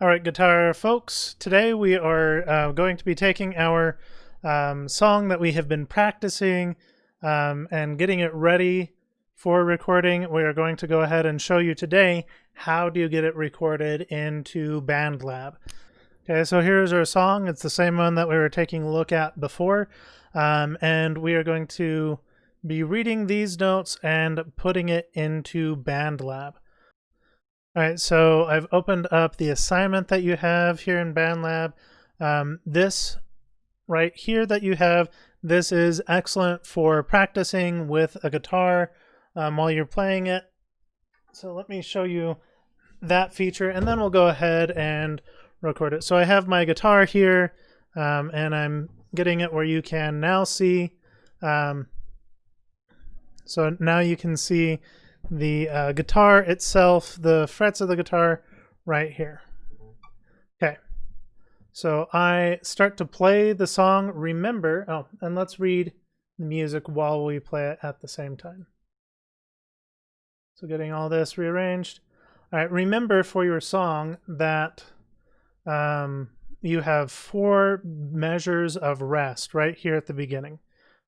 All right, guitar folks, today we are going to be taking our song that we have been practicing and getting it ready for recording. We are going to go ahead and show you today how do you get it recorded into BandLab. Okay, so here's our song. It's the same one that we were taking a look at before, and we are going to be reading these notes and putting it into BandLab. All right, so I've opened up the assignment that you have here in BandLab. This right here that you have, this is excellent for practicing with a guitar while you're playing it. So let me show you that feature, and then we'll go ahead and record it. So I have my guitar here, and I'm getting it where you can now see. So now you can see the guitar itself, the frets of the guitar right here. Okay, so I start to play the song. Remember, and let's read the music while we play it at the same time. So getting all this rearranged. All right, remember for your song that you have 4 measures of rest right here at the beginning.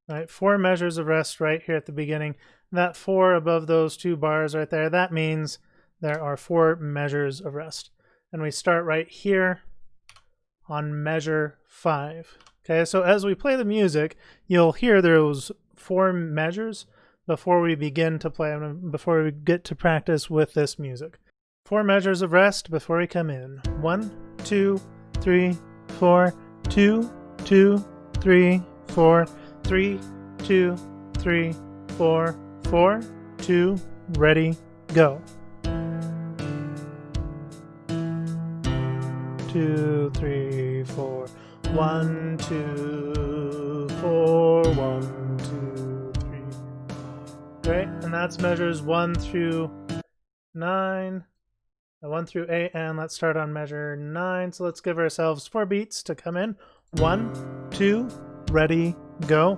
Right, 4 measures of rest right here at the beginning. That 4 above those 2 bars right there, that means there are 4 measures of rest. And we start right here on measure 5. Okay, so as we play the music, you'll hear those 4 measures before we begin to play, before we get to practice with this music. 4 measures of rest before we come in. 1, 2, 3, 4, 2, 2, 3, 4, 3, 2, 3, 4, 4, 2, ready, go. 2, 3, 4, 1, 2, 4, 1, 2, 3. Great, and that's measures 1 through 9, 1 through 8, and let's start on measure 9. So let's give ourselves 4 beats to come in. 1, 2, ready, go.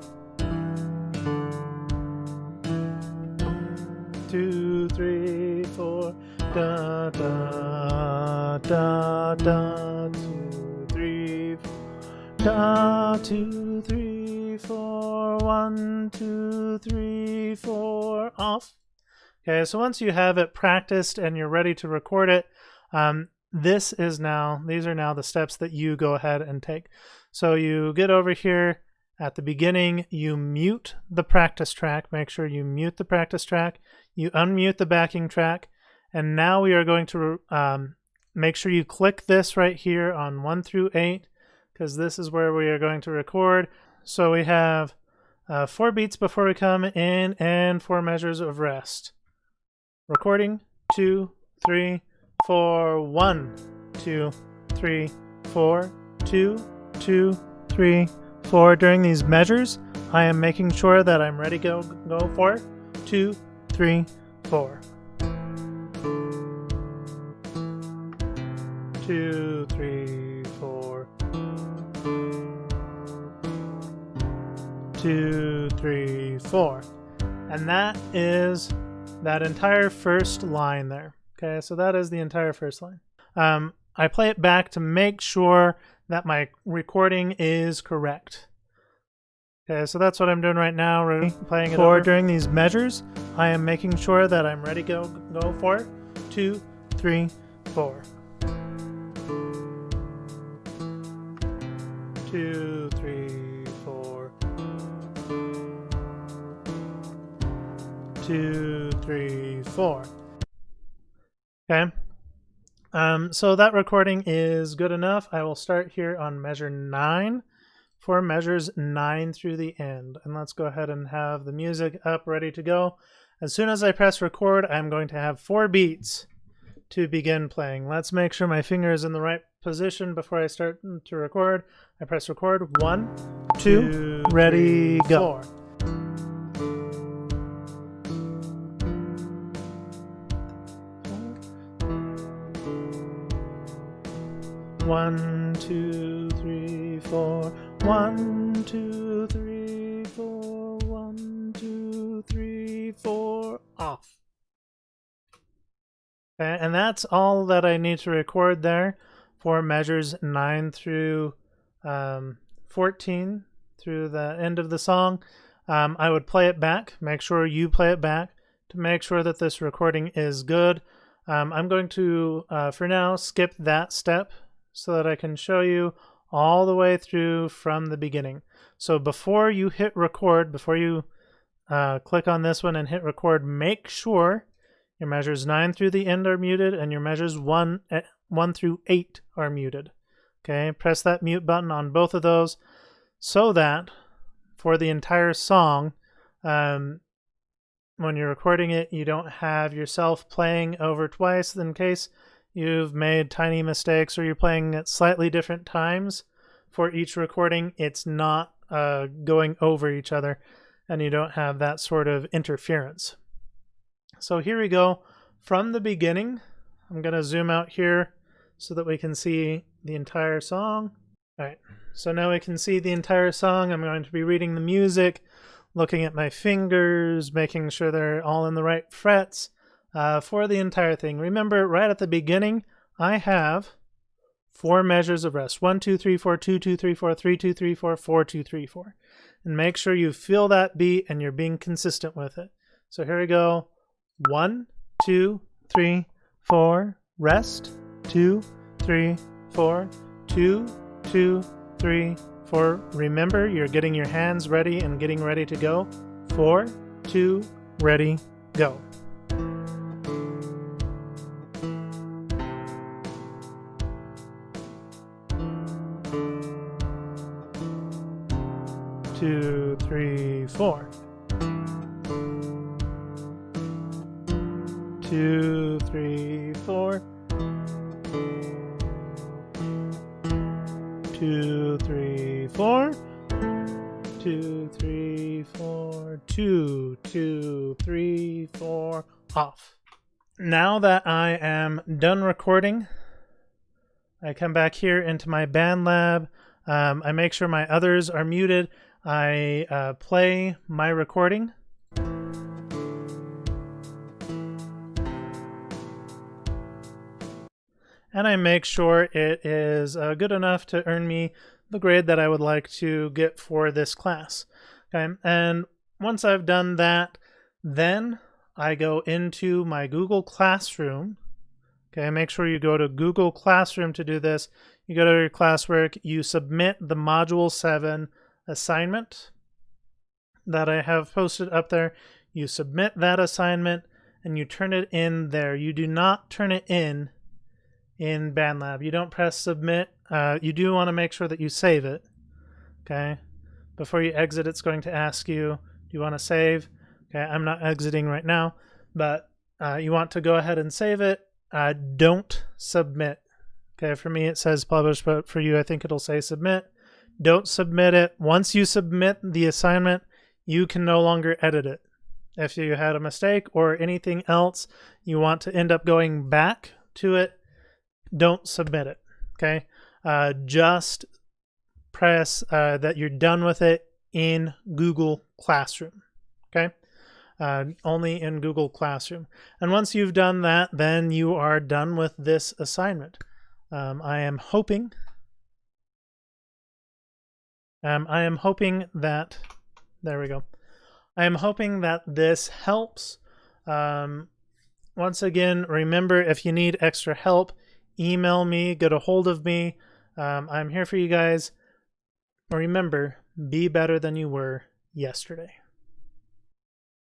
2, 3, 4, da da da da. 2, 3, 4, da. 2, 3, 4. 1, 2, 3, 4. Off. Okay, so once you have it practiced and you're ready to record it, these are now the steps that you go ahead and take. So you get over here at the beginning, you mute the practice track. Make sure you mute the practice track. You unmute the backing track. And now we are going to make sure you click this right here on 1 through 8, because this is where we are going to record. So we have 4 beats before we come in and 4 measures of rest. Recording, 2, 3, 4, 1, 2, 3, 4, 2, 2, 3, 4. During these measures, I am making sure that I'm ready to go for 2, 3, 4. 2, 3, 4. 2, 3, 4. And that is that entire first line there. Okay, so that is the entire first line. I play it back to make sure that my recording is correct. Okay, so that's what I'm doing right now. We're playing it over. During these measures, I am making sure that I'm ready to go for it. 2, 3, 4. 2, 3, 4. 2, 3, 4. Okay. So that recording is good enough. I will start here on measure 9 for measures 9 through the end. And let's go ahead and have the music up ready to go. As soon as I press record, I'm going to have 4 beats to begin playing. Let's make sure my finger is in the right position before I start to record. I press record. 1, 2, ready, go. 4. 1, 2, 3, 4. 1, 2, 3, 4. 1, 2, 3, 4. Off. Okay, and that's all that I need to record there. for measures 9 through 14 through the end of the song. I would play it back. Make sure you play it back to make sure that this recording is good. I'm going to, for now, skip that step so that I can show you all the way through from the beginning. So before you hit record, before you click on this one and hit record, make sure your measures 9 through the end are muted and your measures 1 through 8 are muted. Okay, press that mute button on both of those so that for the entire song, when you're recording it, you don't have yourself playing over twice in case you've made tiny mistakes or you're playing at slightly different times for each recording. It's not going over each other and you don't have that sort of interference. So here we go from the beginning. I'm going to zoom out here so that we can see the entire song. All right, so now we can see the entire song. I'm going to be reading the music, looking at my fingers, making sure they're all in the right frets for the entire thing. Remember, right at the beginning, I have 4 measures of rest. 1, 2, 3, 4, 2, 2, 3, 4, 3, 2, 3, 4, 4, 2, 3, 4. And make sure you feel that beat and you're being consistent with it. So here we go. 1, 2, 3, 4, rest. 2, 3, 4, 2, 2, 3, 4. Remember, you're getting your hands ready and getting ready to go. 4, 2, ready, go. Two, 3, 4. 2, 3, 4. 2, 3, 4. 2, 3, 4. 2, 2, 3, 4. Off. Now that I am done recording, I come back here into my BandLab. I make sure my others are muted. I play my recording. And I make sure it is good enough to earn me the grade that I would like to get for this class. Okay, and once I've done that, then I go into my Google Classroom. Okay, make sure you go to Google Classroom to do this. You go to your classwork, you submit the Module 7 assignment that I have posted up there. You submit that assignment and you turn it in there. You do not turn it in BandLab. You don't press submit. You do want to make sure that you save it. Okay, before you exit, it's going to ask you, do you want to save? Okay, I'm not exiting right now, but you want to go ahead and save it. Don't submit. Okay, for me it says publish, but for you I think it'll say submit. Don't submit it. Once you submit the assignment, you can no longer edit it. If you had a mistake or anything else you want to end up going back to it, don't submit it. Okay, just press that you're done with it in Google Classroom. Okay, only in Google Classroom. And once you've done that, then you are done with this assignment. I am hoping that, there we go. I am hoping that this helps. Once again, remember, if you need extra help, email me, get a hold of me. I'm here for you guys. Remember, be better than you were yesterday.